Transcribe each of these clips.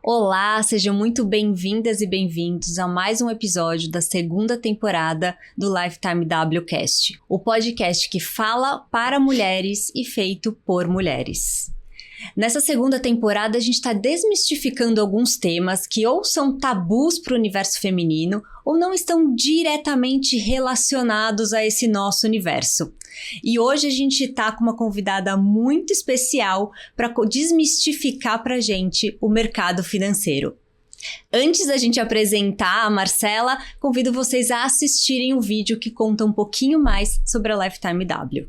Olá, sejam muito bem-vindas e bem-vindos a mais um episódio da segunda temporada do Lifetime Wcast, o podcast que fala para mulheres e feito por mulheres. Nessa segunda temporada, a gente está desmistificando alguns temas que ou são tabus para o universo feminino ou não estão diretamente relacionados a esse nosso universo. E hoje a gente está com uma convidada muito especial para desmistificar para a gente o mercado financeiro. Antes da gente apresentar a Marcela, convido vocês a assistirem o vídeo que conta um pouquinho mais sobre a Lifetime W.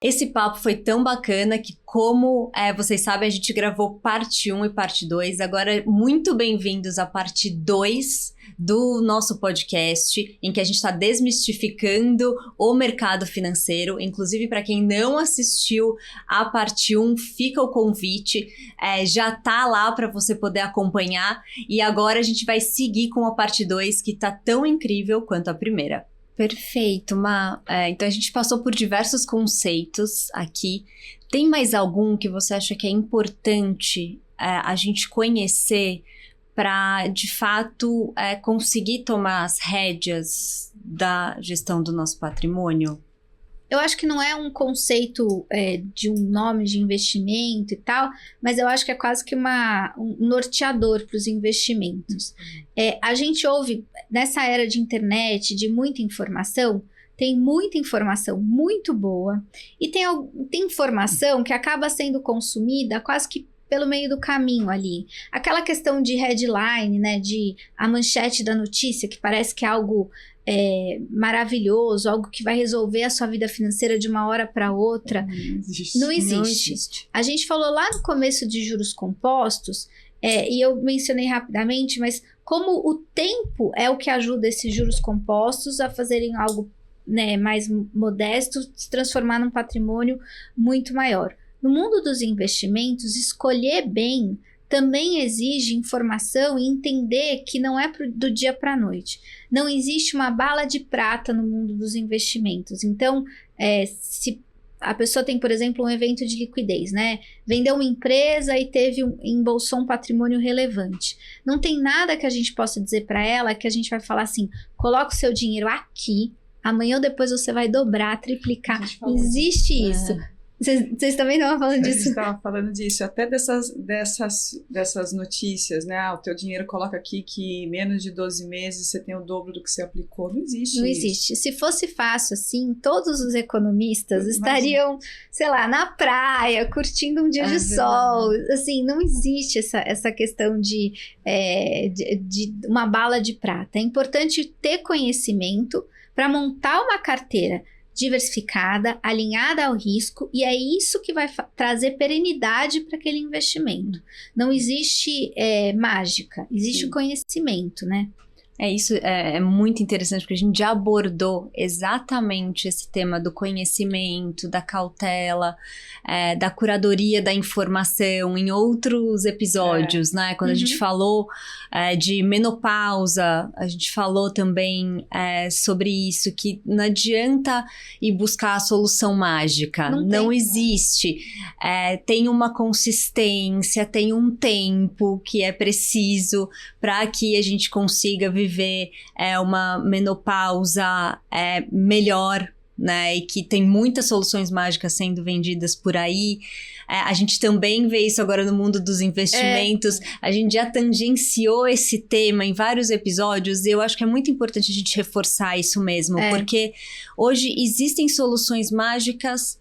Esse papo foi tão bacana que, como vocês sabem, a gente gravou parte 1 e parte 2. Agora, muito bem-vindos à parte 2 do nosso podcast, em que a gente está desmistificando o mercado financeiro. Inclusive, para quem não assistiu a parte 1, fica o convite. Já tá lá para você poder acompanhar. E agora a gente vai seguir com a parte 2, que tá tão incrível quanto a primeira. Perfeito, Ma. Então a gente passou por diversos conceitos aqui. Tem mais algum que você acha que é importante a gente conhecer para, de fato, conseguir tomar as rédeas da gestão do nosso patrimônio? Eu acho que não é um conceito de um nome de investimento e tal, mas eu acho que é quase que um norteador para os investimentos. A gente ouve, nessa era de internet, de muita informação, tem muita informação muito boa e tem informação que acaba sendo consumida quase que pelo meio do caminho ali. Aquela questão de headline, né, de a manchete da notícia, que parece que é algo maravilhoso, algo que vai resolver a sua vida financeira de uma hora para outra. Não existe. A gente falou lá no começo de juros compostos, e eu mencionei rapidamente, mas como o tempo é o que ajuda esses juros compostos a fazerem algo, né, mais modesto, se transformar num patrimônio muito maior. No mundo dos investimentos, escolher bem também exige informação e entender que não é do dia para a noite. Não existe uma bala de prata no mundo dos investimentos. Então, se a pessoa tem, por exemplo, um evento de liquidez, né? Vendeu uma empresa e embolsou um patrimônio relevante. Não tem nada que a gente possa dizer para ela que a gente vai falar assim, coloca o seu dinheiro aqui, amanhã ou depois você vai dobrar, triplicar. Não existe isso. Vocês também estavam falando disso? A gente estava falando disso, até dessas notícias, né? O teu dinheiro coloca aqui que em menos de 12 meses você tem o dobro do que você aplicou. Não existe Não isso. existe. Se fosse fácil assim, todos os economistas estariam, sei lá, na praia, curtindo um dia de sol. Assim, não existe essa questão de uma bala de prata. É importante ter conhecimento para montar uma carteira diversificada, alinhada ao risco, e é isso que vai trazer perenidade para aquele investimento. Não existe mágica, existe o conhecimento, né? Isso é muito interessante, porque a gente já abordou exatamente esse tema do conhecimento, da cautela, da curadoria da informação em outros episódios, né? Quando a gente falou de menopausa, a gente falou também sobre isso, que não adianta ir buscar a solução mágica, não existe. Tem uma consistência, tem um tempo que é preciso para que a gente consiga viver uma menopausa melhor, né? E que tem muitas soluções mágicas sendo vendidas por aí. A gente também vê isso agora no mundo dos investimentos. A gente já tangenciou esse tema em vários episódios e eu acho que é muito importante a gente reforçar isso mesmo, porque hoje existem soluções mágicas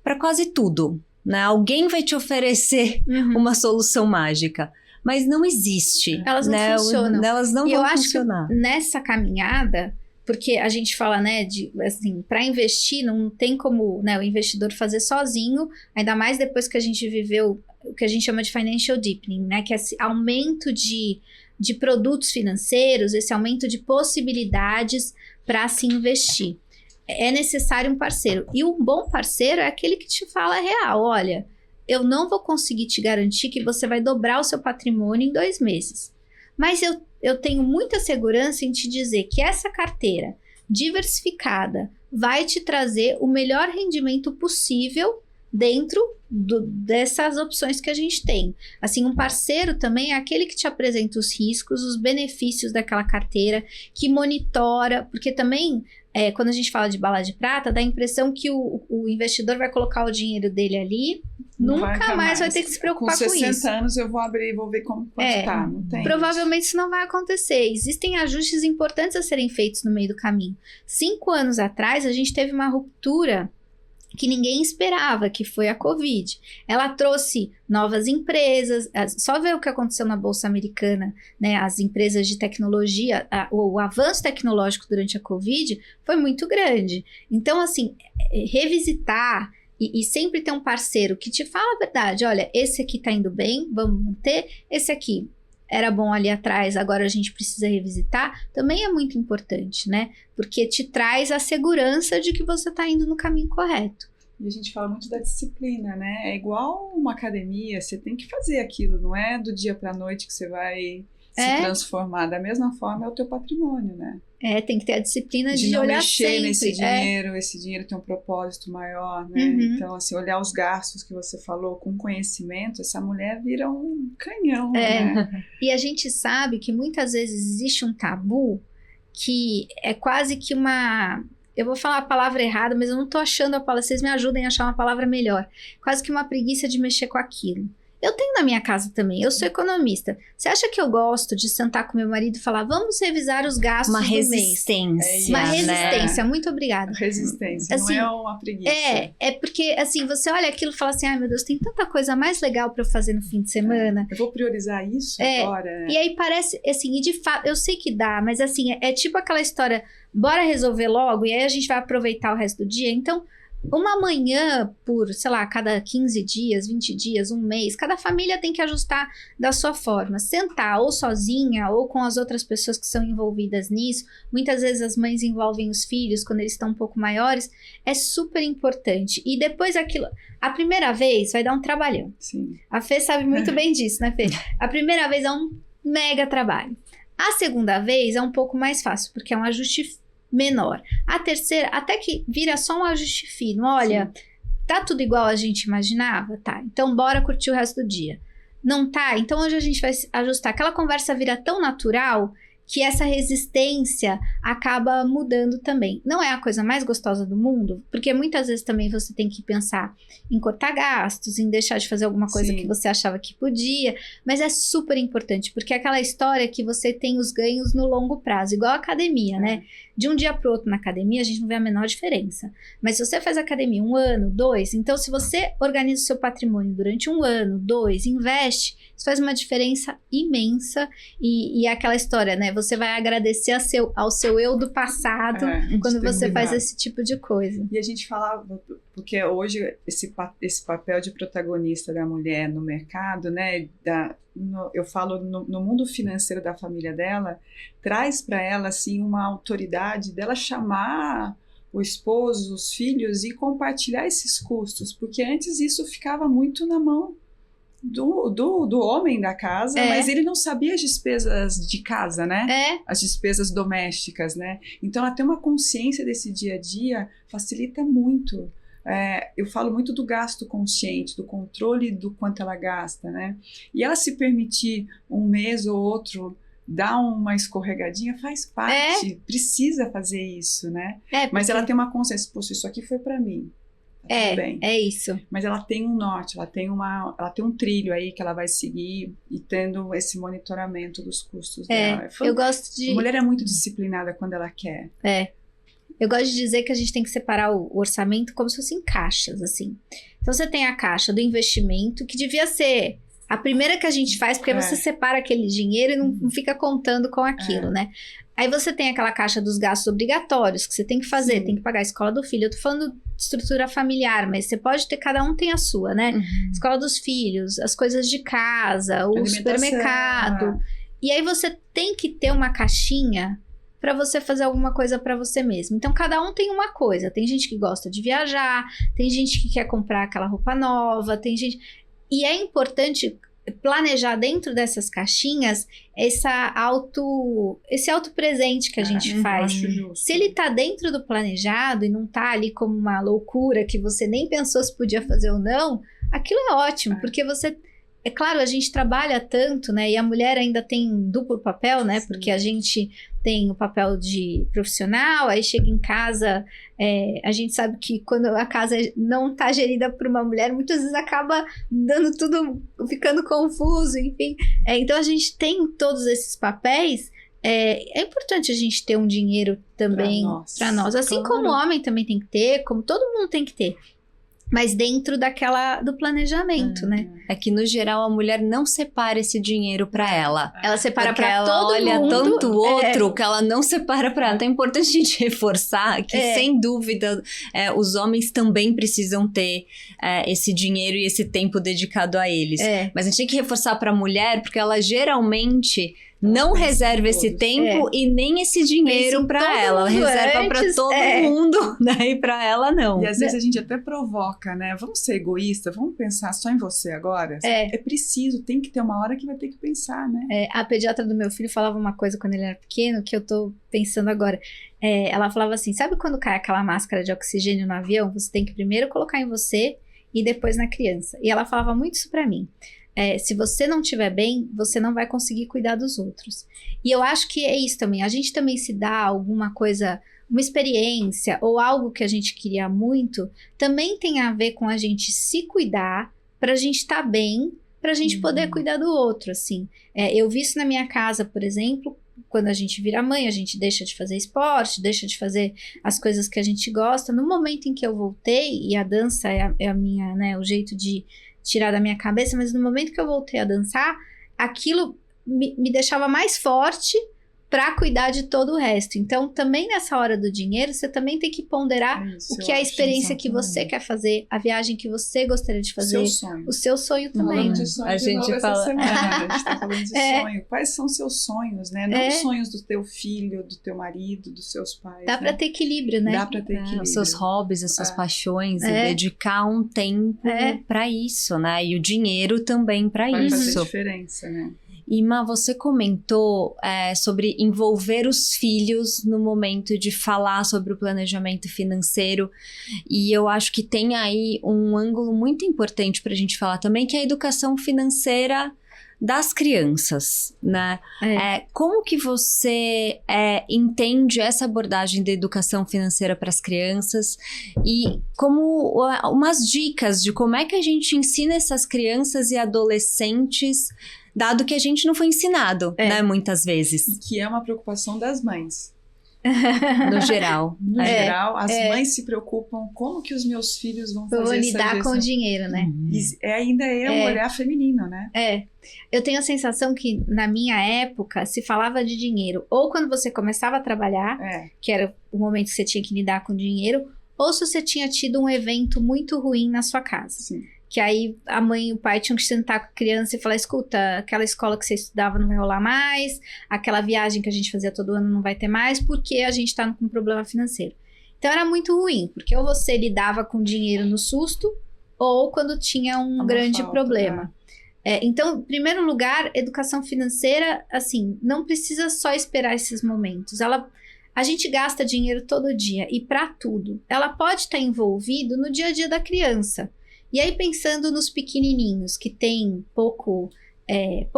para quase tudo, né? Alguém vai te oferecer uma solução mágica. Mas não existe. Elas não funcionam. Elas não vão funcionar. Eu acho que nessa caminhada, porque a gente fala, né, assim, para investir não tem como, né, o investidor fazer sozinho, ainda mais depois que a gente viveu o que a gente chama de financial deepening, né, que é esse aumento de produtos financeiros, esse aumento de possibilidades para se investir. é necessário um parceiro. E um bom parceiro é aquele que te fala a real. Olha, eu não vou conseguir te garantir que você vai dobrar o seu patrimônio em 2 meses. Mas eu tenho muita segurança em te dizer que essa carteira diversificada vai te trazer o melhor rendimento possível dentro dessas opções que a gente tem. Assim, um parceiro também é aquele que te apresenta os riscos, os benefícios daquela carteira, que monitora, porque também, quando a gente fala de bala de prata, dá a impressão que o investidor vai colocar o dinheiro dele ali, nunca mais vai ter que se preocupar com isso. Com 60 anos eu vou abrir e vou ver como pode tá. Não tem provavelmente isso não vai acontecer. Existem ajustes importantes a serem feitos no meio do caminho. 5 anos atrás, a gente teve uma ruptura que ninguém esperava, que foi a Covid. Ela trouxe novas empresas, só ver o que aconteceu na Bolsa Americana, né? As empresas de tecnologia, o avanço tecnológico durante a Covid foi muito grande. Então, assim, revisitar e sempre ter um parceiro que te fala a verdade. Olha, esse aqui tá indo bem, vamos manter. Esse aqui era bom ali atrás, agora a gente precisa revisitar, também é muito importante, né? Porque te traz a segurança de que você está indo no caminho correto. E a gente fala muito da disciplina, né? É igual uma academia, você tem que fazer aquilo, não é do dia para a noite que você vai se transformar. Da mesma forma é o teu patrimônio, né? Tem que ter a disciplina de não olhar mexer sempre. Nesse dinheiro, esse dinheiro tem um propósito maior, né? Então, assim, olhar os gastos que você falou com conhecimento, essa mulher vira um canhão, né? E a gente sabe que muitas vezes existe um tabu que é quase que uma... Eu vou falar a palavra errada, mas eu não tô achando a palavra, vocês me ajudem a achar uma palavra melhor. Quase que uma preguiça de mexer com aquilo. Eu tenho na minha casa também, eu sou economista. Você acha que eu gosto de sentar com meu marido e falar, vamos revisar os gastos do mês? Uma resistência, uma resistência, muito obrigada. Resistência, assim, não é uma preguiça. É porque, assim, você olha aquilo e fala assim, ai meu Deus, tem tanta coisa mais legal pra eu fazer no fim de semana. Eu vou priorizar isso agora. E aí parece, assim, e de fato, eu sei que dá, mas assim, é tipo aquela história, bora resolver logo, e aí a gente vai aproveitar o resto do dia, então... Uma manhã por, sei lá, cada 15 dias, 20 dias, um mês, cada família tem que ajustar da sua forma. Sentar ou sozinha ou com as outras pessoas que são envolvidas nisso. Muitas vezes as mães envolvem os filhos quando eles estão um pouco maiores. É super importante. E depois aquilo... A primeira vez vai dar um trabalhão. Sim. A Fê sabe muito bem disso, né, Fê? A primeira vez é um mega trabalho. A segunda vez é um pouco mais fácil, porque é um ajuste menor. A terceira, até que vira só um ajuste fino. Olha, tá tudo igual a gente imaginava? Tá, então bora curtir o resto do dia. Não tá? Então hoje a gente vai ajustar. Aquela conversa vira tão natural que essa resistência acaba mudando também. Não é a coisa mais gostosa do mundo, porque muitas vezes também você tem que pensar em cortar gastos, em deixar de fazer alguma coisa que você achava que podia, mas é super importante, porque é aquela história que você tem os ganhos no longo prazo, igual a academia, né? De um dia para o outro na academia, a gente não vê a menor diferença. Mas se você faz academia 1 ano, 2, então se você organiza o seu patrimônio durante 1 ano, 2, investe, isso faz uma diferença imensa. E é aquela história, né? Você vai agradecer ao seu eu do passado quando você faz esse tipo de coisa. E a gente falava, porque hoje esse papel de protagonista da mulher no mercado, né? Eu falo no mundo financeiro da família dela, traz para ela assim uma autoridade dela chamar o esposo, os filhos e compartilhar esses custos, porque antes isso ficava muito na mão do homem da casa, mas ele não sabia as despesas de casa, né? As despesas domésticas, né? Então ela ter uma consciência desse dia a dia facilita muito. Eu falo muito do gasto consciente, do controle do quanto ela gasta, né? E ela se permitir um mês ou outro dar uma escorregadinha, faz parte, precisa fazer isso, né? Mas ela tem uma consciência, poxa, isso aqui foi para mim. Tudo bem. É isso. Mas ela tem um norte, ela tem um trilho aí que ela vai seguir e tendo esse monitoramento dos custos dela. Eu gosto de... A mulher é muito disciplinada quando ela quer. Eu gosto de dizer que a gente tem que separar o orçamento como se fossem caixas, assim. Então, você tem a caixa do investimento, que devia ser a primeira que a gente faz, porque você separa aquele dinheiro e não fica contando com aquilo, né? Aí você tem aquela caixa dos gastos obrigatórios, que você tem que fazer, tem que pagar a escola do filho. Eu tô falando de estrutura familiar, mas você pode ter, cada um tem a sua, né? Escola dos filhos, as coisas de casa, o supermercado. E aí você tem que ter uma caixinha para você fazer alguma coisa para você mesmo. Então, cada um tem uma coisa. Tem gente que gosta de viajar, tem gente que quer comprar aquela roupa nova, tem gente... E é importante planejar dentro dessas caixinhas esse auto presente que a gente faz. Se ele tá dentro do planejado e não tá ali como uma loucura que você nem pensou se podia fazer ou não, aquilo é ótimo, porque você... É claro, a gente trabalha tanto, né? E a mulher ainda tem duplo papel, né? Sim. Porque a gente tem o papel de profissional, aí chega em casa, a gente sabe que quando a casa não tá gerida por uma mulher, muitas vezes acaba dando tudo, ficando confuso, enfim. Então, a gente tem todos esses papéis. É importante a gente ter um dinheiro também para nós. Assim como o homem também tem que ter, como todo mundo tem que ter. Mas dentro do planejamento, né? É que, no geral, a mulher não separa esse dinheiro pra ela. Ela separa pra todo mundo. Ela olha tanto outro que ela não separa pra ela. Então, é importante a gente reforçar que, sem dúvida, os homens também precisam ter esse dinheiro e esse tempo dedicado a eles. Mas a gente tem que reforçar pra mulher, porque ela geralmente... não reserva esse tempo e nem esse dinheiro pra ela. Ela reserva pra todo mundo, né? E pra ela, não. E às vezes a gente até provoca, né? Vamos ser egoísta, vamos pensar só em você agora? É preciso, tem que ter uma hora que vai ter que pensar, né? A pediatra do meu filho falava uma coisa quando ele era pequeno, que eu tô pensando agora. Ela falava assim, sabe quando cai aquela máscara de oxigênio no avião? Você tem que primeiro colocar em você e depois na criança. E ela falava muito isso pra mim. Se você não estiver bem, você não vai conseguir cuidar dos outros. E eu acho que é isso também. A gente também se dá alguma coisa, uma experiência ou algo que a gente queria muito, também tem a ver com a gente se cuidar, pra gente estar bem, pra gente poder cuidar do outro, assim. Eu vi isso na minha casa, por exemplo, quando a gente vira mãe, a gente deixa de fazer esporte, deixa de fazer as coisas que a gente gosta. No momento em que eu voltei, e a dança é a minha, né, o jeito de tirar da minha cabeça, mas no momento que eu voltei a dançar, aquilo me deixava mais forte para cuidar de todo o resto. Então, também nessa hora do dinheiro, você também tem que ponderar o que é a experiência que você quer fazer, a viagem que você gostaria de fazer, o seu sonho também. De sonho a gente fala, a gente tá falando de sonho. Quais são seus sonhos, né? Não os sonhos do teu filho, do teu marido, dos seus pais. Dá para ter equilíbrio, né? Dá para ter equilíbrio. Os seus hobbies, as suas paixões, e dedicar um tempo para isso, né? E o dinheiro também para isso. Vai fazer diferença, né? Ima, você comentou sobre envolver os filhos no momento de falar sobre o planejamento financeiro, e eu acho que tem aí um ângulo muito importante para a gente falar também, que é a educação financeira das crianças, né? Como que você entende essa abordagem da educação financeira para as crianças e como umas dicas de como é que a gente ensina essas crianças e adolescentes, dado que a gente não foi ensinado, né, muitas vezes. E que é uma preocupação das mães. No geral. No geral, as mães se preocupam como que os meus filhos vão fazer essa lidar com o dinheiro, né? Ainda um olhar feminino, né? Eu tenho a sensação que na minha época se falava de dinheiro ou quando você começava a trabalhar, que era o momento que você tinha que lidar com dinheiro, ou se você tinha tido um evento muito ruim na sua casa. Sim. Que aí a mãe e o pai tinham que sentar com a criança e falar, escuta, aquela escola que você estudava não vai rolar mais, aquela viagem que a gente fazia todo ano não vai ter mais, porque a gente tá com um problema financeiro. Então era muito ruim, porque ou você lidava com dinheiro no susto, ou quando tinha um grande problema. Então, em primeiro lugar, educação financeira, assim, não precisa só esperar esses momentos. A gente gasta dinheiro todo dia e para tudo. Ela pode estar envolvido no dia a dia da criança. E aí, pensando nos pequenininhos que têm pouco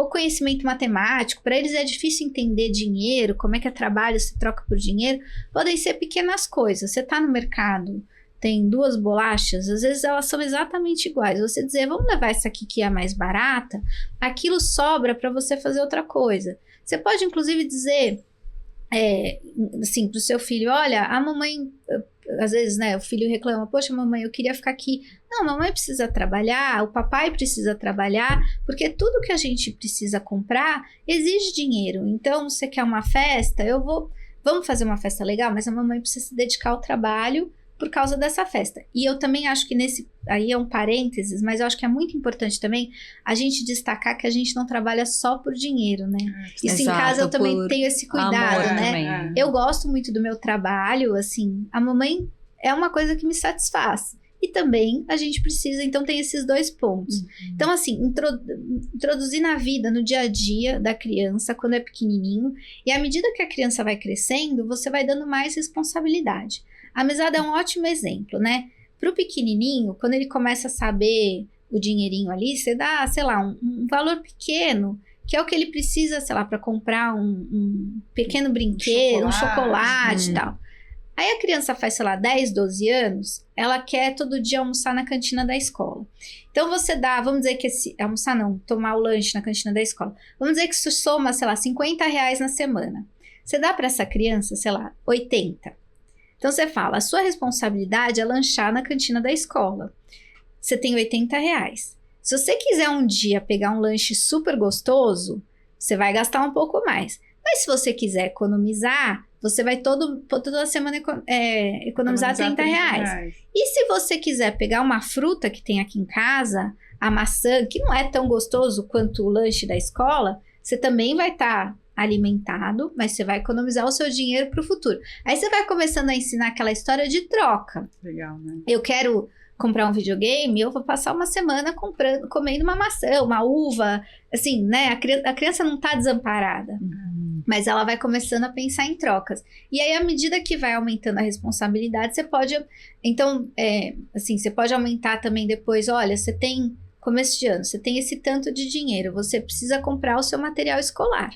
conhecimento matemático, para eles é difícil entender dinheiro, como é que é trabalho, se troca por dinheiro, podem ser pequenas coisas. Você está no mercado, tem 2 bolachas, às vezes elas são exatamente iguais. Você dizer, vamos levar essa aqui que é a mais barata, aquilo sobra para você fazer outra coisa. Você pode, inclusive, dizer assim, pro seu filho, olha, a mamãe... Às vezes, né, o filho reclama, poxa, mamãe, eu queria ficar aqui. Não, a mamãe precisa trabalhar, o papai precisa trabalhar, porque tudo que a gente precisa comprar exige dinheiro. Então, você quer uma festa? Vamos fazer uma festa legal, mas a mamãe precisa se dedicar ao trabalho por causa dessa festa. E eu também acho que aí é um parênteses, mas eu acho que é muito importante também a gente destacar que a gente não trabalha só por dinheiro, né? Isso em casa eu também tenho esse cuidado, né? Eu gosto muito do meu trabalho, assim, a mamãe é uma coisa que me satisfaz. E também a gente precisa, então tem esses dois pontos. Então, assim, introduzir na vida, no dia a dia da criança, quando é pequenininho, e à medida que a criança vai crescendo, você vai dando mais responsabilidade. A mesada é um ótimo exemplo, né? Para o pequenininho, quando ele começa a saber o dinheirinho ali, você dá, sei lá, um valor pequeno, que é o que ele precisa, sei lá, para comprar um pequeno brinquedo, um chocolate e tal. Aí a criança faz, sei lá, 10, 12 anos, ela quer todo dia almoçar na cantina da escola. Então você dá, vamos dizer que almoçar não, tomar o lanche na cantina da escola. Vamos dizer que isso soma, sei lá, R$50 na semana. Você dá para essa criança, sei lá, 80. Então você fala, a sua responsabilidade é lanchar na cantina da escola. Você tem R$80. Se você quiser um dia pegar um lanche super gostoso, você vai gastar um pouco mais. Mas se você quiser economizar, você vai toda semana economizar R$30. E se você quiser pegar uma fruta que tem aqui em casa, a maçã, que não é tão gostoso quanto o lanche da escola, você também vai estar alimentado, mas você vai economizar o seu dinheiro para o futuro. Aí você vai começando a ensinar aquela história de troca. Legal, né? Eu quero comprar um videogame, eu vou passar uma semana comendo uma maçã, uma uva, assim, né? A criança não está desamparada. Mas ela vai começando a pensar em trocas. E aí, à medida que vai aumentando a responsabilidade, você pode... Então, assim, você pode aumentar também depois. Olha, você tem... Começo de ano, você tem esse tanto de dinheiro. Você precisa comprar o seu material escolar.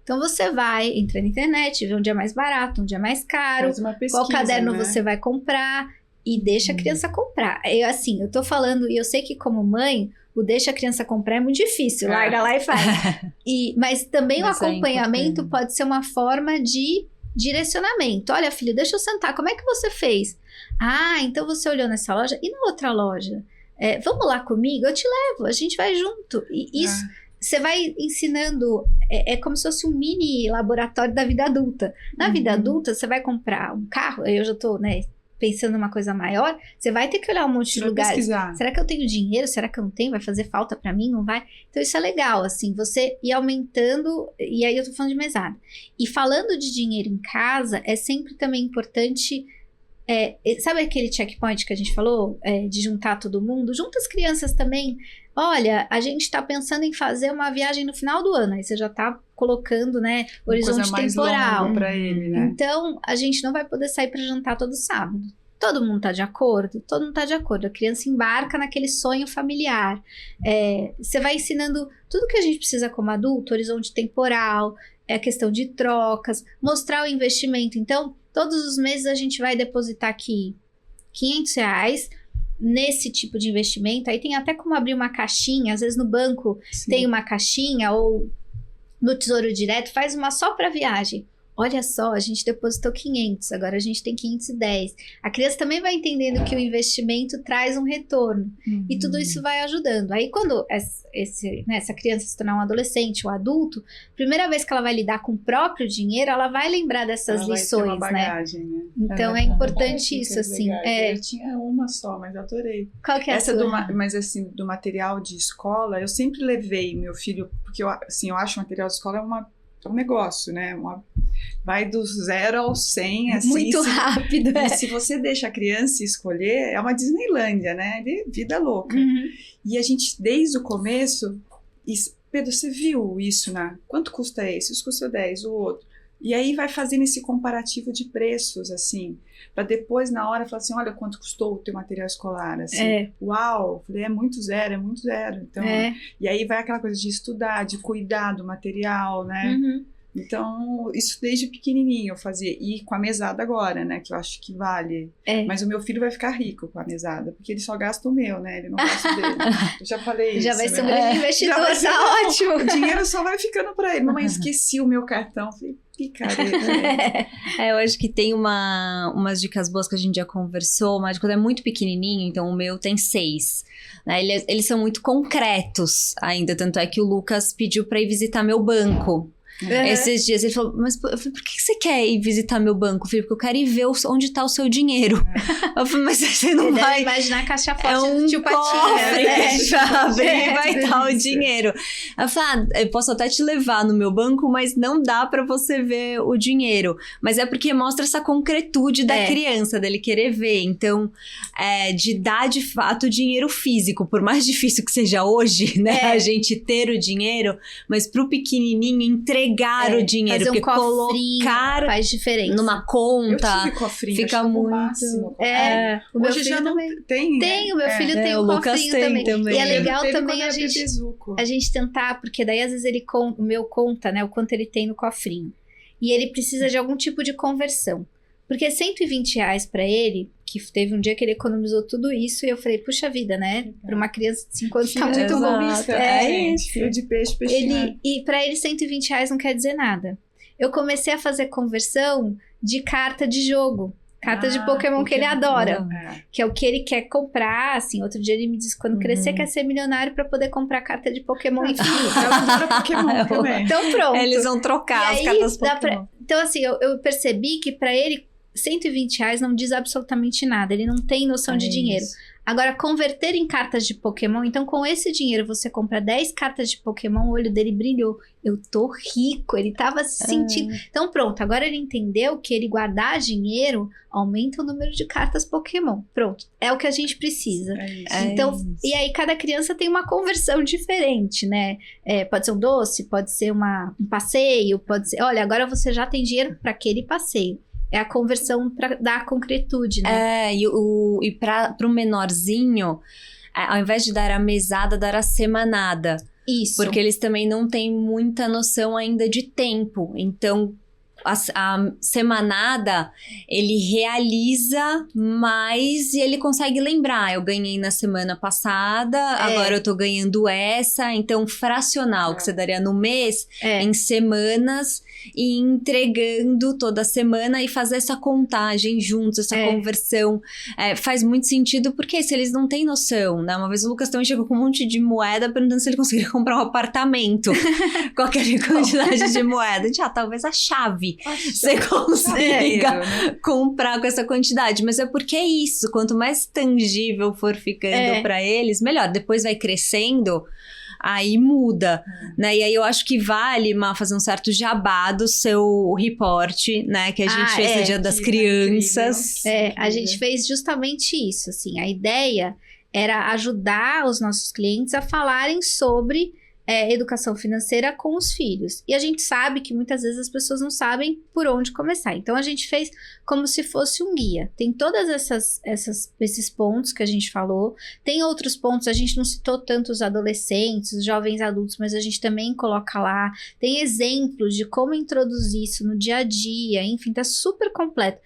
Então, você vai, entra na internet, vê onde é mais barato, onde é mais caro. Faz uma pesquisa, qual caderno né? você vai comprar. E deixa a criança comprar. Eu tô falando, e eu sei que como mãe... O deixa a criança comprar é muito difícil, larga lá e faz. Mas também o acompanhamento pode ser uma forma de direcionamento. Olha, filho, deixa eu sentar, como é que você fez? Ah, então você olhou nessa loja e na outra loja? Vamos lá comigo? Eu te levo, a gente vai junto. E isso, você vai ensinando, é como se fosse um mini laboratório da vida adulta. Na vida adulta, você vai comprar um carro, eu já tô, né... pensando numa coisa maior, você vai ter que olhar um monte de lugares. Pesquisar. Será que eu tenho dinheiro? Será que eu não tenho? Vai fazer falta pra mim? Não vai? Então isso é legal, assim, você ir aumentando, e aí eu tô falando de mesada. E falando de dinheiro em casa, é sempre também importante, sabe aquele checkpoint que a gente falou? De juntar todo mundo? Junta as crianças também. Olha, a gente tá pensando em fazer uma viagem no final do ano, aí você já tá colocando, né, horizonte temporal. Para ele, né? Então, a gente não vai poder sair para jantar todo sábado. Todo mundo tá de acordo? Todo mundo tá de acordo. A criança embarca naquele sonho familiar. Você vai ensinando tudo que a gente precisa como adulto, horizonte temporal, a questão de trocas, mostrar o investimento. Então, todos os meses a gente vai depositar aqui R$500 nesse tipo de investimento. Aí tem até como abrir uma caixinha, às vezes no banco tem uma caixinha, ou no Tesouro Direto, faz uma só para viagem. Olha só, a gente depositou 500, agora a gente tem 510. A criança também vai entendendo que o investimento traz um retorno. E tudo isso vai ajudando. Aí quando essa criança se tornar um adolescente, um adulto, primeira vez que ela vai lidar com o próprio dinheiro, ela vai lembrar dessas lições, vai ter uma bagagem, né? Então é importante isso, assim. Eu tinha uma só, mas adorei. Qual que é essa a sua? mas assim, do material de escola, eu sempre levei meu filho, porque eu acho que o material de escola é um negócio, né? Vai do 0 ao 100, assim. Muito rápido, E se você deixa a criança escolher, é uma Disneylândia, né? Vida louca. E a gente, desde o começo, Pedro, você viu isso, né? Quanto custa esse? Isso custa 10, o outro. E aí vai fazendo esse comparativo de preços, assim, para depois, na hora, falar assim, olha quanto custou o teu material escolar, assim. Uau! Falei, é muito zero. Então, e aí vai aquela coisa de estudar, de cuidar do material, né? Então, isso desde pequenininho eu fazia. E com a mesada agora, né? Que eu acho que vale. Mas o meu filho vai ficar rico com a mesada, porque ele só gasta o meu, né? Ele não gasta o dele. Eu já falei isso, Já vai ser um né? grande investidor, tá ótimo. O dinheiro só vai ficando pra ele. Mamãe, esqueci o meu cartão. Falei, picareta. Né? Eu acho que tem umas dicas boas que a gente já conversou, mas quando é muito pequenininho, então o meu tem 6. Né? Eles são muito concretos ainda, tanto é que o Lucas pediu pra ir visitar meu banco. Esses dias ele falou, mas eu falei, por que você quer ir visitar meu banco, filho? Porque eu quero ir ver onde tá o seu dinheiro. Eu falei, mas você não Ele vai... deve imaginar a caixa forte É um do tio Patinho, cofre, né? sabe? E vai estar o delícia. dinheiro. Eu falei, eu posso até te levar no meu banco, mas não dá pra você ver o dinheiro. Mas é porque mostra essa concretude da criança, dele querer ver. Então, de dar de fato o dinheiro físico, por mais difícil que seja hoje, né? A gente ter o dinheiro, mas pro pequenininho entregar o dinheiro, fazer porque cofrinho colocar faz diferença. numa Eu conta tive cofrinho, fica acho que muito... o máximo. O meu Hoje filho já não também. tem, né? Tem, o meu filho tem o um Lucas cofrinho tem também. E é Ele legal Teve também quando era bebezuco. a gente tentar, porque daí às vezes o meu conta, né, o quanto ele tem no cofrinho. E ele precisa de algum tipo de conversão. Porque R$120 pra ele, que teve um dia que ele economizou tudo isso, e eu falei, puxa vida, né? Pra uma criança de 5 anos tá muito Exato. bom. Isso. Fio de peixe, peixinho. E pra ele R$120 não quer dizer nada. Eu comecei a fazer conversão de carta de jogo. Carta de Pokémon que ele adora. Que é o que ele quer comprar, assim. Outro dia ele me disse que quando crescer quer ser milionário pra poder comprar carta de Pokémon infinita. Ela adora Pokémon também. Então pronto. Eles vão trocar E as aí, cartas dá Pokémon. Então assim, eu percebi que pra ele R$120 não diz absolutamente nada. Ele não tem noção de dinheiro. Isso. Agora, converter em cartas de Pokémon, então com esse dinheiro você compra 10 cartas de Pokémon, o olho dele brilhou. Eu tô rico, ele tava se sentindo... Então pronto, agora ele entendeu que ele guardar dinheiro aumenta o número de cartas Pokémon. Pronto, é o que a gente precisa. Então, e aí cada criança tem uma conversão diferente, né? Pode ser um doce, pode ser um passeio, pode ser... Olha, agora você já tem dinheiro para aquele passeio. É a conversão para dar concretude, né? E pro menorzinho, ao invés de dar a mesada, dar a semanada. Isso. Porque eles também não têm muita noção ainda de tempo. Então, a semanada, ele realiza mais e ele consegue lembrar. Eu ganhei na semana passada, agora eu tô ganhando essa. Então, fracional, que você daria no mês, em semanas, e entregando toda semana e fazer essa contagem juntos, essa conversão. Faz muito sentido, porque se eles não têm noção, né? Uma vez o Lucas também chegou com um monte de moeda, perguntando se ele conseguiria comprar um apartamento com aquela quantidade de moeda. Talvez a chave você consiga comprar com essa quantidade. Mas é porque é isso, quanto mais tangível for ficando pra eles, melhor. Depois vai crescendo, aí muda, né? E aí eu acho que vale, fazer um certo jabá do seu reporte, né? Que a gente fez no Dia das Crianças. A gente fez justamente isso, assim. A ideia era ajudar os nossos clientes a falarem sobre educação financeira com os filhos. E a gente sabe que muitas vezes as pessoas não sabem por onde começar. Então a gente fez como se fosse um guia. Tem todas esses pontos que a gente falou. Tem outros pontos, a gente não citou tanto os adolescentes, os jovens adultos, mas a gente também coloca lá. Tem exemplos de como introduzir isso no dia a dia. Enfim, tá super completo.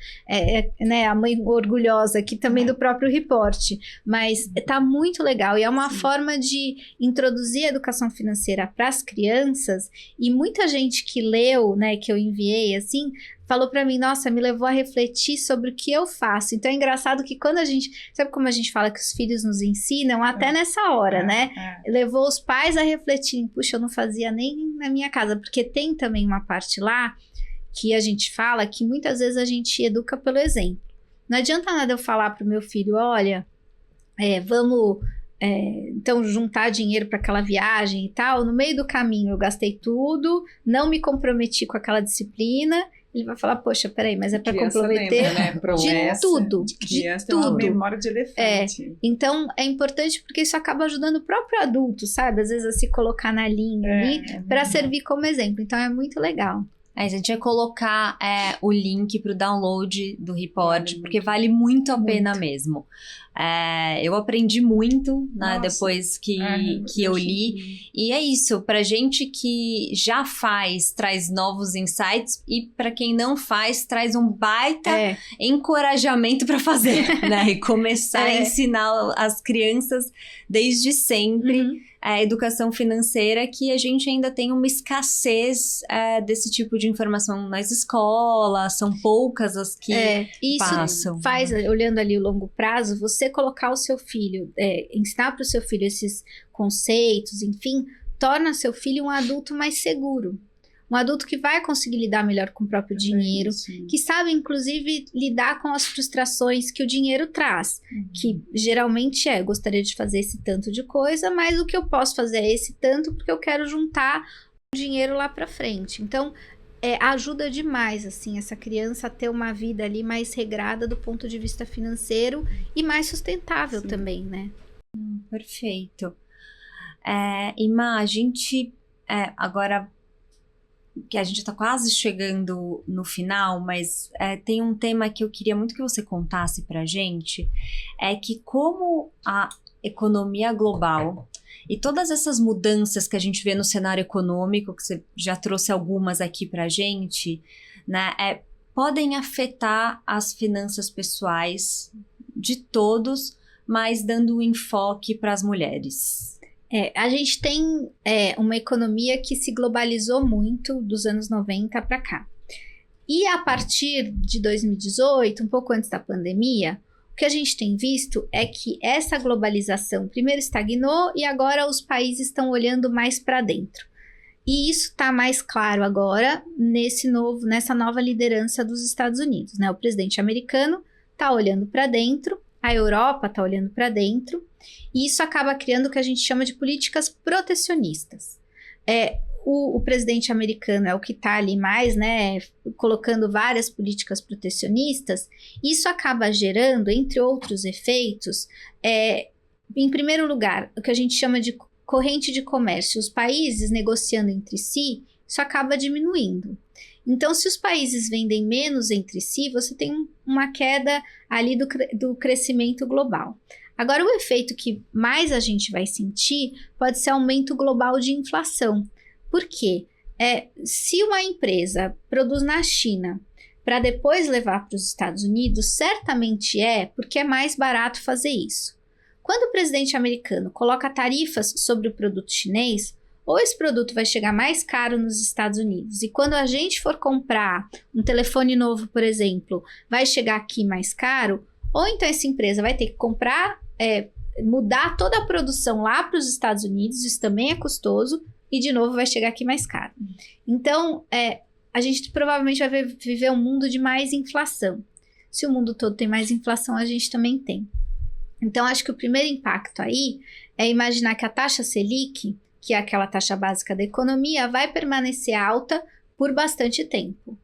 Né, a mãe orgulhosa aqui também do próprio reporte. Mas tá muito legal. E é uma forma de introduzir a educação financeira para as crianças, e muita gente que leu, né, que eu enviei, assim, falou para mim, nossa, me levou a refletir sobre o que eu faço. Então é engraçado que quando a gente, sabe como a gente fala que os filhos nos ensinam, até nessa hora, né? Levou os pais a refletirem, puxa, eu não fazia nem na minha casa, porque tem também uma parte lá que a gente fala que muitas vezes a gente educa pelo exemplo. Não adianta nada eu falar pro meu filho, olha, vamos... então juntar dinheiro para aquela viagem e tal, no meio do caminho eu gastei tudo, não me comprometi com aquela disciplina, ele vai falar, poxa, peraí, mas é para comprometer, lembra, né? de tudo, criança de tem uma tudo. memória de elefante. Então é importante porque isso acaba ajudando o próprio adulto, sabe, às vezes a se colocar na linha ali, para servir como exemplo, então é muito legal. A gente vai colocar o link para o download do report, porque vale muito a pena mesmo. Eu aprendi muito, né, depois que eu li. E é isso, pra gente que já faz, traz novos insights. E pra quem não faz, traz um baita encorajamento para fazer, né? E começar a ensinar as crianças desde sempre. A educação financeira, que a gente ainda tem uma escassez desse tipo de informação nas escolas, são poucas as que passam. Isso faz, olhando ali o longo prazo, você colocar o seu filho, ensinar para o seu filho esses conceitos, enfim, torna seu filho um adulto mais seguro. Um adulto que vai conseguir lidar melhor com o próprio dinheiro, que sabe, inclusive, lidar com as frustrações que o dinheiro traz. Que geralmente gostaria de fazer esse tanto de coisa, mas o que eu posso fazer é esse tanto porque eu quero juntar o dinheiro lá para frente. Então, ajuda demais, assim, essa criança a ter uma vida ali mais regrada do ponto de vista financeiro e mais sustentável também, né? Perfeito. Imá, a gente, agora que a gente está quase chegando no final, mas tem um tema que eu queria muito que você contasse pra gente, é que como a economia global e todas essas mudanças que a gente vê no cenário econômico, que você já trouxe algumas aqui pra gente, né, podem afetar as finanças pessoais de todos, mas dando um enfoque para as mulheres. A gente tem uma economia que se globalizou muito dos anos 90 para cá. E a partir de 2018, um pouco antes da pandemia, o que a gente tem visto é que essa globalização primeiro estagnou e agora os países estão olhando mais para dentro. E isso está mais claro agora nessa nova liderança dos Estados Unidos, né? O presidente americano está olhando para dentro, a Europa está olhando para dentro, e isso acaba criando o que a gente chama de políticas protecionistas. O presidente americano é o que está ali mais, né, colocando várias políticas protecionistas, e isso acaba gerando, entre outros efeitos, em primeiro lugar, o que a gente chama de corrente de comércio. Os países negociando entre si, isso acaba diminuindo. Então, se os países vendem menos entre si, você tem uma queda ali do crescimento global. Agora, o efeito que mais a gente vai sentir pode ser aumento global de inflação. Por quê? Se uma empresa produz na China para depois levar para os Estados Unidos, certamente porque é mais barato fazer isso. Quando o presidente americano coloca tarifas sobre o produto chinês, ou esse produto vai chegar mais caro nos Estados Unidos, e quando a gente for comprar um telefone novo, por exemplo, vai chegar aqui mais caro, ou então essa empresa vai ter que comprar, mudar toda a produção lá para os Estados Unidos, isso também é custoso, e de novo vai chegar aqui mais caro. Então, a gente provavelmente vai viver um mundo de mais inflação. Se o mundo todo tem mais inflação, a gente também tem. Então, acho que o primeiro impacto aí é imaginar que a taxa Selic, que é aquela taxa básica da economia, vai permanecer alta por bastante tempo.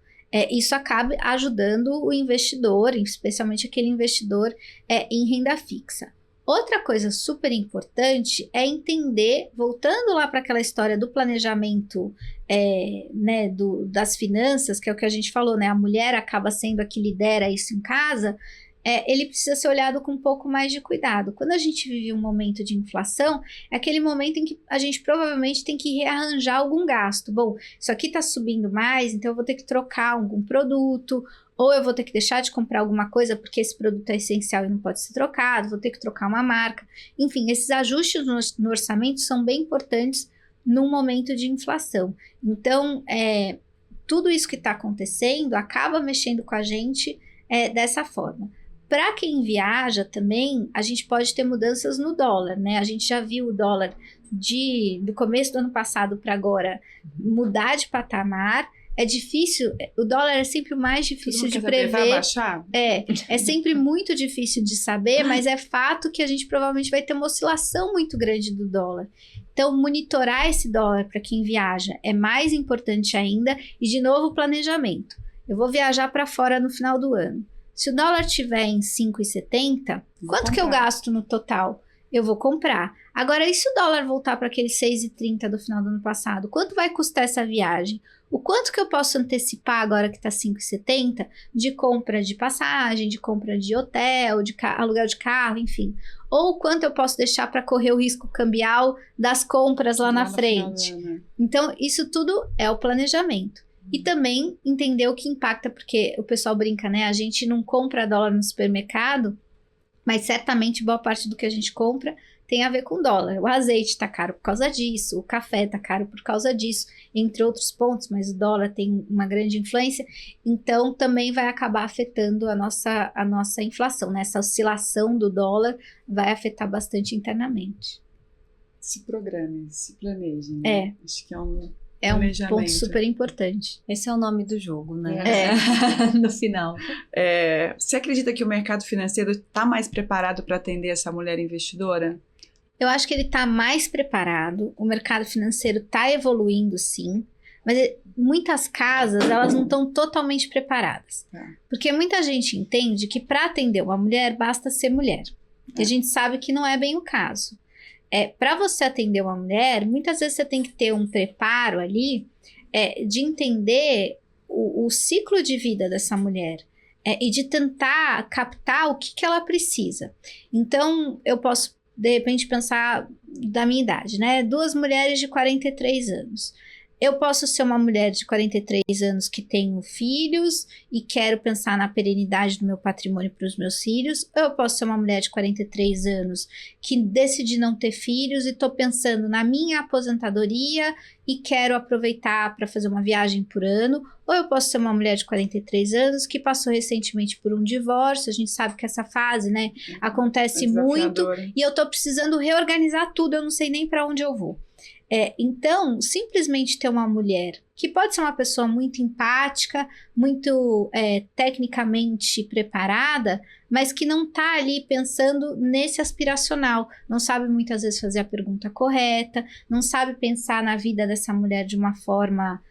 Isso acaba ajudando o investidor, especialmente aquele investidor em renda fixa. Outra coisa super importante é entender, voltando lá para aquela história do planejamento né, das finanças, que é o que a gente falou, né? A mulher acaba sendo a que lidera isso em casa. Ele precisa ser olhado com um pouco mais de cuidado. Quando a gente vive um momento de inflação, é aquele momento em que a gente provavelmente tem que rearranjar algum gasto. Bom, isso aqui está subindo mais, então eu vou ter que trocar algum produto, ou eu vou ter que deixar de comprar alguma coisa porque esse produto é essencial e não pode ser trocado, vou ter que trocar uma marca. Enfim, esses ajustes no orçamento são bem importantes num momento de inflação. Então, tudo isso que está acontecendo acaba mexendo com a gente dessa forma. Para quem viaja também, a gente pode ter mudanças no dólar, né? A gente já viu o dólar do começo do ano passado para agora mudar de patamar. É difícil, o dólar é sempre o mais difícil de prever. Vai baixar? É sempre muito difícil de saber, mas é fato que a gente provavelmente vai ter uma oscilação muito grande do dólar. Então, monitorar esse dólar para quem viaja é mais importante ainda. E, de novo, o planejamento. Eu vou viajar para fora no final do ano. Se o dólar estiver em 5,70, quanto que eu gasto no total? Eu vou comprar. Agora, e se o dólar voltar para aquele 6,30 do final do ano passado? Quanto vai custar essa viagem? O quanto que eu posso antecipar agora que está 5,70 de compra de passagem, de compra de hotel, de aluguel de carro, enfim. Ou quanto eu posso deixar para correr o risco cambial das compras lá na frente. Então, isso tudo é o planejamento. E também entender o que impacta, porque o pessoal brinca, né? A gente não compra dólar no supermercado, mas certamente boa parte do que a gente compra tem a ver com dólar. O azeite está caro por causa disso, o café está caro por causa disso, entre outros pontos, mas o dólar tem uma grande influência, então também vai acabar afetando a nossa inflação, né? Essa oscilação do dólar vai afetar bastante internamente. Se programem, se planejem. Né? Acho que é É um Planejamento. ponto super importante. Esse é o nome do jogo, né? No final. Você acredita que o mercado financeiro está mais preparado para atender essa mulher investidora? Eu acho que ele está mais preparado, o mercado financeiro está evoluindo, sim, mas muitas casas, elas não estão totalmente preparadas. Porque muita gente entende que para atender uma mulher, basta ser mulher. E a gente sabe que não é bem o caso. Para você atender uma mulher, muitas vezes você tem que ter um preparo ali de entender o ciclo de vida dessa mulher. E de tentar captar o que ela precisa. Então, eu posso de repente pensar da minha idade, né? 2 mulheres de 43 anos. Eu posso ser uma mulher de 43 anos que tenho filhos e quero pensar na perenidade do meu patrimônio para os meus filhos, ou eu posso ser uma mulher de 43 anos que decidi não ter filhos e estou pensando na minha aposentadoria e quero aproveitar para fazer uma viagem por ano, ou eu posso ser uma mulher de 43 anos que passou recentemente por um divórcio. A gente sabe que essa fase, né, acontece muito e eu estou precisando reorganizar tudo, eu não sei nem para onde eu vou. Então, simplesmente ter uma mulher que pode ser uma pessoa muito empática, muito tecnicamente preparada, mas que não está ali pensando nesse aspiracional, não sabe muitas vezes fazer a pergunta correta, não sabe pensar na vida dessa mulher de uma forma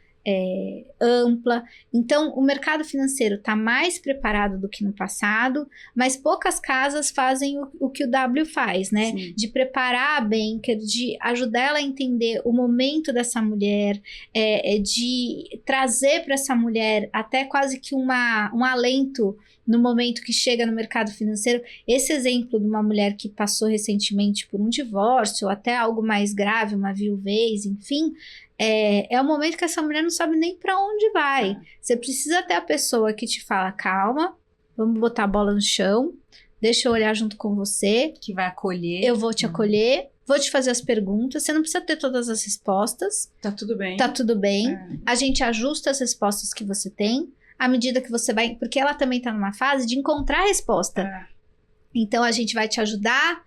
ampla. Então, o mercado financeiro está mais preparado do que no passado, mas poucas casas fazem o que o W faz, né? Sim. De preparar a banker, de ajudar ela a entender o momento dessa mulher, de trazer para essa mulher até quase que um alento no momento que chega no mercado financeiro. Esse exemplo de uma mulher que passou recentemente por um divórcio, ou até algo mais grave, uma viuvez, enfim, é o momento que essa mulher não sabe nem para onde vai. Você precisa ter a pessoa que te fala, calma, vamos botar a bola no chão, deixa eu olhar junto com você. Que vai acolher. Eu vou te acolher, vou te fazer as perguntas, você não precisa ter todas as respostas. Tá tudo bem. Tá tudo bem. A gente ajusta as respostas que você tem, à medida que você vai... Porque ela também tá numa fase de encontrar a resposta. Então, a gente vai te ajudar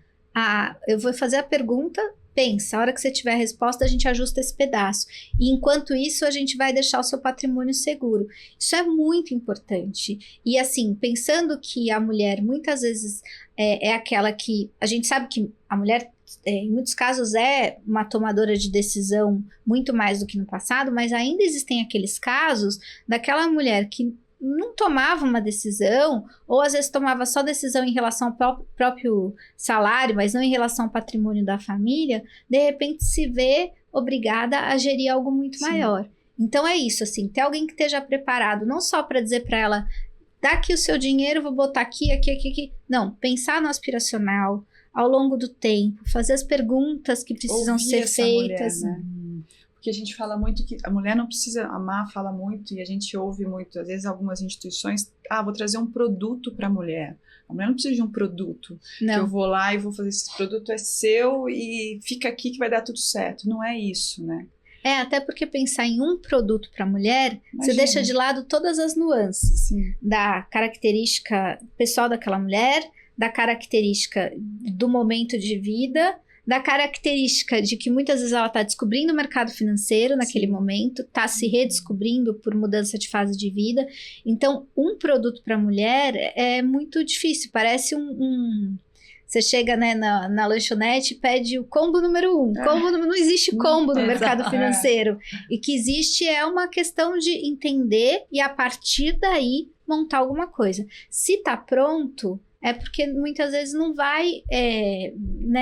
eu vou fazer a pergunta... Pensa, a hora que você tiver a resposta, a gente ajusta esse pedaço. E enquanto isso, a gente vai deixar o seu patrimônio seguro. Isso é muito importante. E assim, pensando que a mulher muitas vezes é aquela que... A gente sabe que a mulher, em muitos casos, é uma tomadora de decisão muito mais do que no passado, mas ainda existem aqueles casos daquela mulher que não tomava uma decisão, ou às vezes tomava só decisão em relação ao próprio salário, mas não em relação ao patrimônio da família, de repente se vê obrigada a gerir algo muito maior. Então é isso, assim, ter alguém que esteja preparado, não só para dizer para ela, dá aqui o seu dinheiro, vou botar aqui, aqui. Não, pensar no aspiracional, ao longo do tempo, fazer as perguntas que precisam ouvir ser essa feitas. Mulher, né? Porque a gente fala muito que a mulher não precisa amar, fala muito, e a gente ouve muito, às vezes algumas instituições, vou trazer um produto para a mulher. A mulher não precisa de um produto, que eu vou lá e vou fazer esse produto, é seu e fica aqui que vai dar tudo certo. Não é isso, né? Até porque pensar em um produto para a mulher, você deixa de lado todas as nuances da característica pessoal daquela mulher, da característica do momento de vida, da característica de que muitas vezes ela está descobrindo o mercado financeiro naquele momento, está se redescobrindo por mudança de fase de vida. Então, um produto para a mulher é muito difícil, parece Você chega, né, na lanchonete e pede o combo número 1. Não existe combo no mercado financeiro. E que existe é uma questão de entender e, a partir daí, montar alguma coisa. Se está pronto... É porque muitas vezes não vai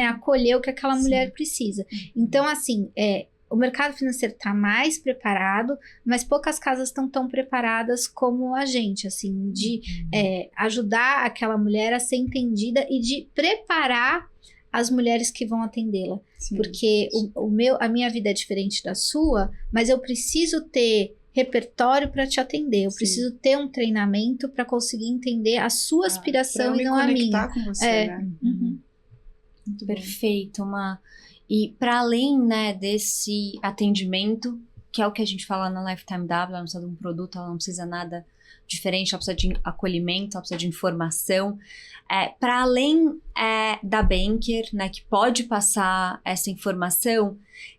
acolher o que aquela mulher precisa. Então, assim, o mercado financeiro está mais preparado, mas poucas casas estão tão preparadas como a gente, assim, de ajudar aquela mulher a ser entendida e de preparar as mulheres que vão atendê-la. Porque a minha vida é diferente da sua, mas eu preciso ter repertório para te atender. Eu preciso ter um treinamento para conseguir entender a sua aspiração e não a minha. Com você, né? Muito perfeito. E para além, né, desse atendimento, que é o que a gente fala na Lifetime W, ela não precisa de um produto, ela não precisa nada diferente, ela precisa de acolhimento, ela precisa de informação. Para além da banker, né, que pode passar essa informação,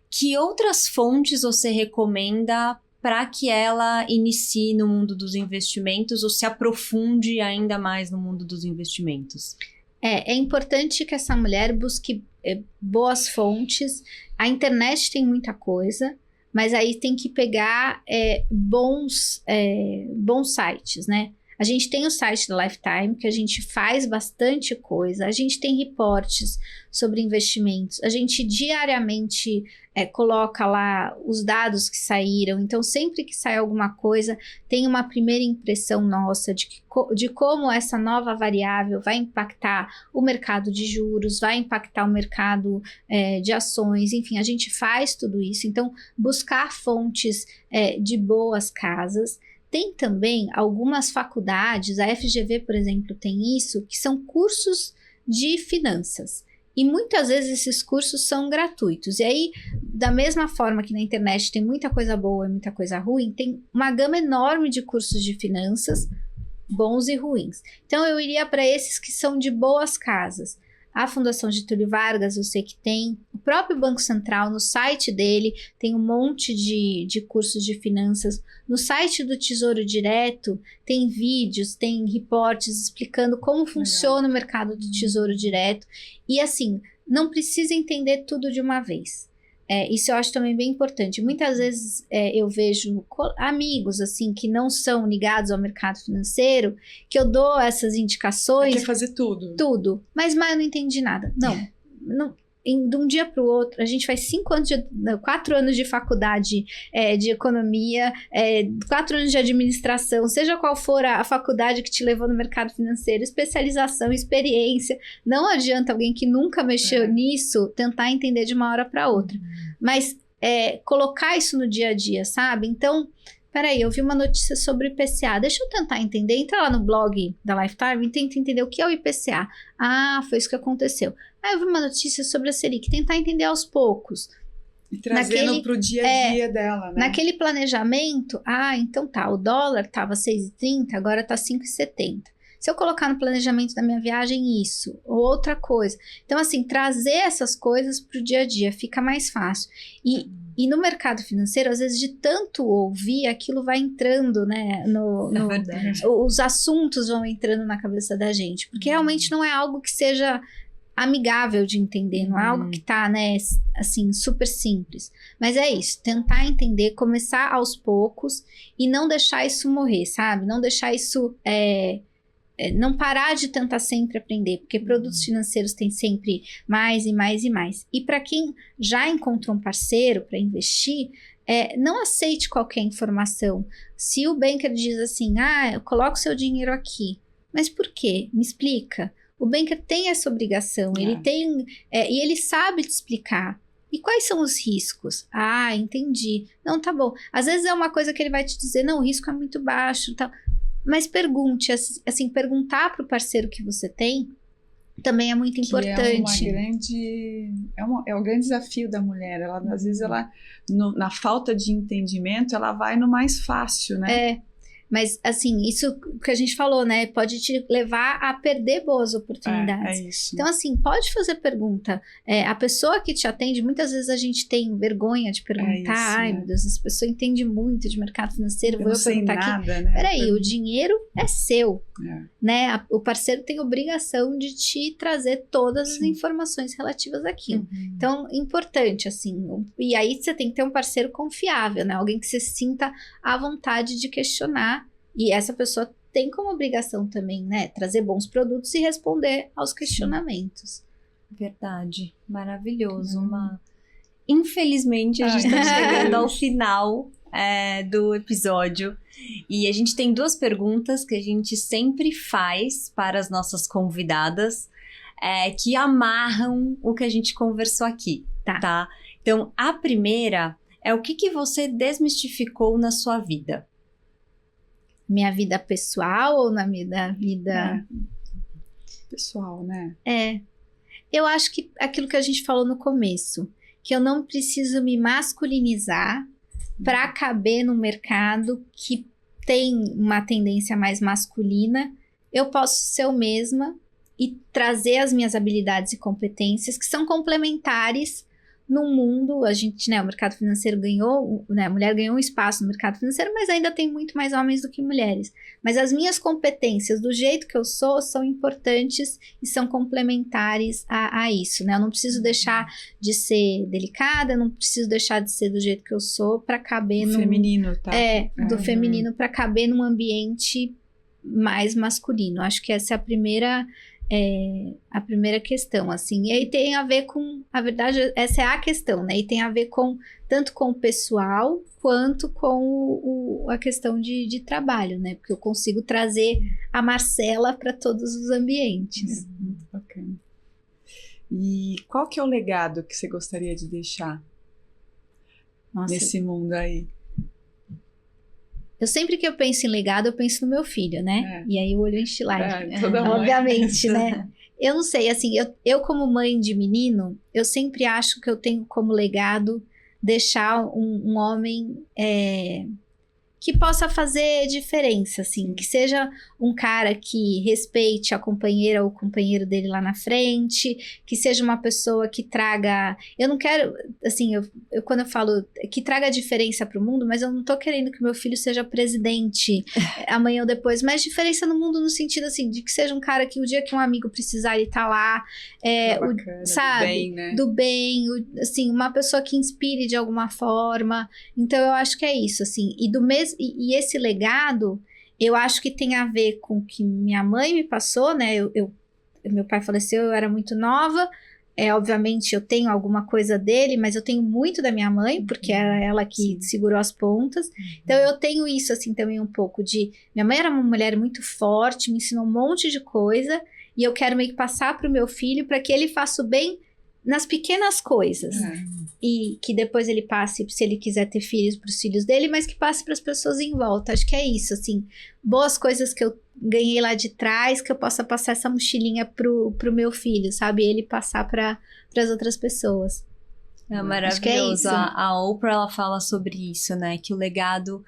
que outras fontes você recomenda para que ela inicie no mundo dos investimentos ou se aprofunde ainda mais no mundo dos investimentos? É importante que essa mulher busque boas fontes. A internet tem muita coisa, mas aí tem que pegar bons sites, né? A gente tem o site da Lifetime, que a gente faz bastante coisa. A gente tem reportes sobre investimentos. A gente diariamente coloca lá os dados que saíram. Então, sempre que sai alguma coisa, tem uma primeira impressão nossa de como essa nova variável vai impactar o mercado de juros, vai impactar o mercado de ações. Enfim, a gente faz tudo isso. Então, buscar fontes de boas casas. Tem também algumas faculdades, a FGV, por exemplo, tem isso, que são cursos de finanças. E muitas vezes esses cursos são gratuitos. E aí, da mesma forma que na internet tem muita coisa boa e muita coisa ruim, tem uma gama enorme de cursos de finanças, bons e ruins. Então, eu iria para esses que são de boas casas. A Fundação Getúlio Vargas, eu sei que tem. O próprio Banco Central, no site dele, tem um monte de cursos de finanças. No site do Tesouro Direto, tem vídeos, tem reportes explicando como funciona o mercado do Tesouro Direto. E assim, não precisa entender tudo de uma vez. Isso eu acho também bem importante. Muitas vezes eu vejo amigos assim que não são ligados ao mercado financeiro, que eu dou essas indicações. Quer fazer tudo. Tudo. Mas eu não entendi nada. Não. De um dia para o outro, a gente faz 4 anos de faculdade de economia, 4 anos de administração, seja qual for a faculdade que te levou no mercado financeiro, especialização, experiência. Não adianta alguém que nunca mexeu nisso tentar entender de uma hora para outra. Mas colocar isso no dia a dia, sabe? Então, peraí, eu vi uma notícia sobre o IPCA, deixa eu tentar entender. Entra lá no blog da Lifetime e tenta entender o que é o IPCA. Ah, foi isso que aconteceu. Ah, eu vi uma notícia sobre a Selic, tentar entender aos poucos. E trazendo para o dia a dia dela, né? Naquele planejamento, então tá, o dólar estava 6,30, agora está 5,70. Se eu colocar no planejamento da minha viagem isso, ou outra coisa. Então, assim, trazer essas coisas para o dia a dia fica mais fácil. E no mercado financeiro, às vezes, de tanto ouvir, aquilo vai entrando, né? Os assuntos vão entrando na cabeça da gente. Porque realmente não é algo que seja amigável de entender, não é algo que tá, né, assim, super simples. Mas é isso, tentar entender, começar aos poucos e não deixar isso morrer, sabe? Não deixar isso... não parar de tentar sempre aprender, porque produtos financeiros têm sempre mais e mais e mais. E para quem já encontrou um parceiro para investir, não aceite qualquer informação. Se o banker diz assim, eu coloco seu dinheiro aqui, mas por quê? Me explica. O banker tem essa obrigação, ele tem, e ele sabe te explicar. E quais são os riscos? Entendi. Não, tá bom. Às vezes é uma coisa que ele vai te dizer, não, o risco é muito baixo, tal. Mas pergunte, assim, perguntar para o parceiro que você tem também é muito importante. É um grande desafio da mulher. Ela, às vezes, na falta de entendimento, ela vai no mais fácil, né? Mas, assim, isso que a gente falou, né? Pode te levar a perder boas oportunidades. É isso. Então, assim, pode fazer pergunta. A pessoa que te atende, muitas vezes a gente tem vergonha de perguntar. Meu Deus, essa pessoa entende muito de mercado financeiro. Vou eu perguntar nada, aqui. Né? Peraí, o dinheiro é seu. Né? O parceiro tem obrigação de te trazer todas as informações relativas àquilo. Então, importante, assim. E aí, você tem que ter um parceiro confiável, né? Alguém que você sinta à vontade de questionar. E essa pessoa tem como obrigação também, né, trazer bons produtos e responder aos questionamentos. Verdade, maravilhoso. Infelizmente, a gente está chegando ao final do episódio. E a gente tem 2 perguntas que a gente sempre faz para as nossas convidadas, que amarram o que a gente conversou aqui, tá? Então, a primeira é o que você desmistificou na sua vida? Minha vida pessoal ou na minha vida... Pessoal, né? Eu acho que aquilo que a gente falou no começo, que eu não preciso me masculinizar para caber no mercado que tem uma tendência mais masculina. Eu posso ser eu mesma e trazer as minhas habilidades e competências que são complementares num mundo, a gente, né, o mercado financeiro ganhou, né, a mulher ganhou um espaço no mercado financeiro, mas ainda tem muito mais homens do que mulheres. Mas as minhas competências, do jeito que eu sou, são importantes e são complementares a isso, né? Eu não preciso deixar de ser delicada, eu não preciso deixar de ser do jeito que eu sou para caber no feminino, tá? Do feminino para caber num ambiente mais masculino. Acho que essa é a primeira questão, assim. E aí tem a ver com, a verdade, essa é a questão, né? E tem a ver com, tanto com o pessoal, quanto com a questão de trabalho, né? Porque eu consigo trazer a Marcela para todos os ambientes. Muito bacana. E qual que é o legado que você gostaria de deixar nesse mundo aí? Eu sempre que eu penso em legado, eu penso no meu filho, né? E aí o olho enche lágrimas, obviamente, né? Eu não sei, assim, eu como mãe de menino, eu sempre acho que eu tenho como legado deixar um homem que possa fazer diferença, assim, que seja um cara que respeite a companheira ou o companheiro dele lá na frente, que seja uma pessoa que traga... Eu não quero, assim, eu quando eu falo que traga diferença para o mundo, mas eu não tô querendo que meu filho seja presidente amanhã ou depois, mas diferença no mundo no sentido, assim, de que seja um cara que o dia que um amigo precisar, ele tá lá, bacana, sabe? do bem, né? Do bem, assim, uma pessoa que inspire de alguma forma. Então, eu acho que é isso, assim, e esse legado, eu acho que tem a ver com o que minha mãe me passou, né? Meu pai faleceu, eu era muito nova. Obviamente, eu tenho alguma coisa dele, mas eu tenho muito da minha mãe, porque era ela que segurou as pontas. Então, eu tenho isso, assim, também um pouco de... Minha mãe era uma mulher muito forte, me ensinou um monte de coisa, e eu quero meio que passar para o meu filho, para que ele faça o bem nas pequenas coisas. E que depois ele passe, se ele quiser ter filhos, para os filhos dele, mas que passe para as pessoas em volta. Acho que é isso, assim. Boas coisas que eu ganhei lá de trás, que eu possa passar essa mochilinha pro meu filho, sabe? Ele passar para as outras pessoas. É maravilhoso. Acho que é isso. A Oprah, ela fala sobre isso, né? Que o legado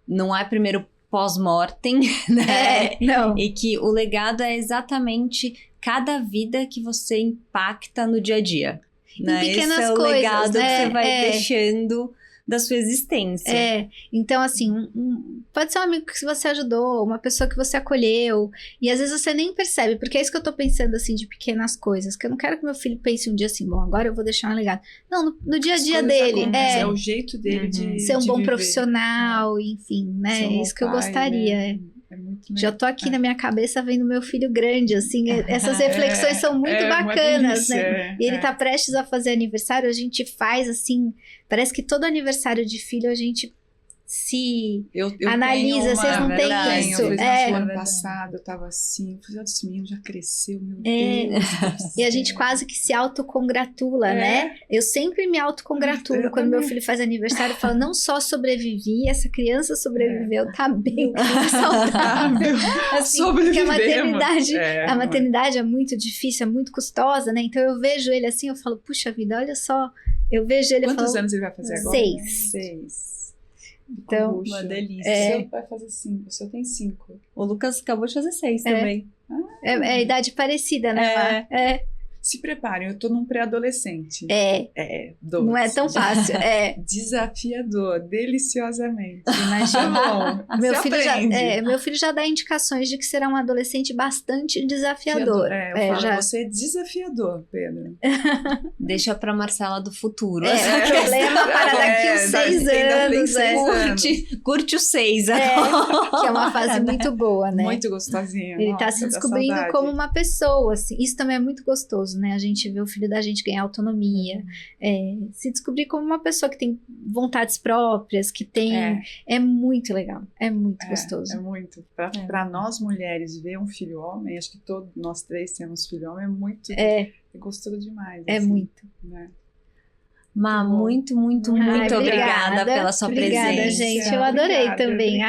não é primeiro pós-mortem, né? Não. E que o legado é exatamente cada vida que você impacta no dia a dia. Né? Pequenas Esse é o coisas, legado né? que você vai deixando da sua existência. Então assim, pode ser um amigo que você ajudou, uma pessoa que você acolheu, e às vezes você nem percebe, porque é isso que eu tô pensando, assim, de pequenas coisas, que eu não quero que meu filho pense um dia assim, bom, agora eu vou deixar um legado. Não, no dia a dia dele. É o jeito dele de ser um bom viver. Profissional, enfim, né? É isso que eu gostaria. Né? Já tô aqui na minha cabeça vendo meu filho grande, assim, essas reflexões são muito bacanas, né? E ele tá prestes a fazer aniversário, a gente faz assim, parece que todo aniversário de filho a gente se analisa, vocês não têm isso. No ano passado eu tava assim, esse menino já cresceu, meu Deus. E a gente quase que se autocongratula, né? Eu sempre me autocongratulo quando meu filho faz aniversário, eu falo, não só sobrevivi, essa criança sobreviveu, tá bem, saudável. Assim, porque a maternidade é muito difícil, é muito custosa, né? Então eu vejo ele assim, eu falo, puxa vida, olha só, eu vejo ele... Quantos anos ele vai fazer agora? 6. Então, uma delícia. O seu vai fazer 5, o seu tem 5. O Lucas acabou de fazer 6 também. É a idade parecida, né? Se preparem, eu tô num pré-adolescente. 12. Não é tão fácil. Desafiador, deliciosamente. Imagina. Meu filho já dá indicações de que será um adolescente bastante desafiador. Você é desafiador, Pedro. Deixa pra Marcela do futuro. O problema para daqui uns 6 anos. Curte os 6. Que é uma fase muito boa, né? Muito gostosinha. Ele tá se descobrindo como uma pessoa, assim. Isso também é muito gostoso, né? A gente vê o filho da gente ganhar autonomia, se descobrir como uma pessoa que tem vontades próprias, que tem... É muito legal, é muito gostoso. É muito. Pra nós mulheres, ver um filho homem, acho que todos nós 3 temos filho homem, é muito... É gostoso demais. É assim, muito. Né? Má, muito obrigada pela sua presença. Obrigada, gente. Eu adorei também.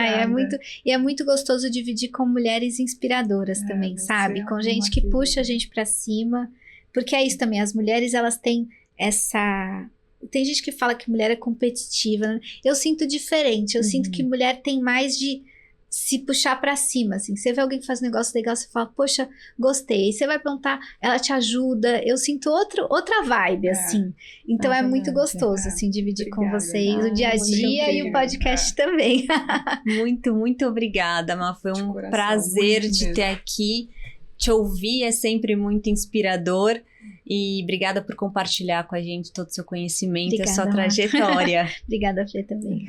É muito gostoso dividir com mulheres inspiradoras também, sabe? Com gente que puxa a gente pra cima. Porque é isso também, as mulheres, elas têm essa... Tem gente que fala que mulher é competitiva, né? Eu sinto diferente, eu sinto que mulher tem mais de se puxar pra cima, assim. Você vê alguém que faz um negócio legal, você fala, poxa, gostei. Você vai perguntar, ela te ajuda. Eu sinto outra vibe, assim. Então é muito gostoso, assim, dividir com vocês o dia a dia e o podcast também. Muito, muito obrigada, Má. Foi um prazer te ter aqui. Te ouvir é sempre muito inspirador. E obrigada por compartilhar com a gente todo o seu conhecimento e a sua trajetória. Obrigada, Fê, também.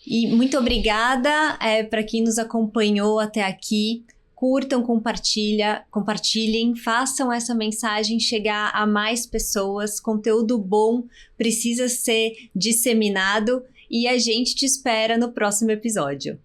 E muito obrigada para quem nos acompanhou até aqui. Curtam, compartilhem, façam essa mensagem chegar a mais pessoas. Conteúdo bom precisa ser disseminado e a gente te espera no próximo episódio.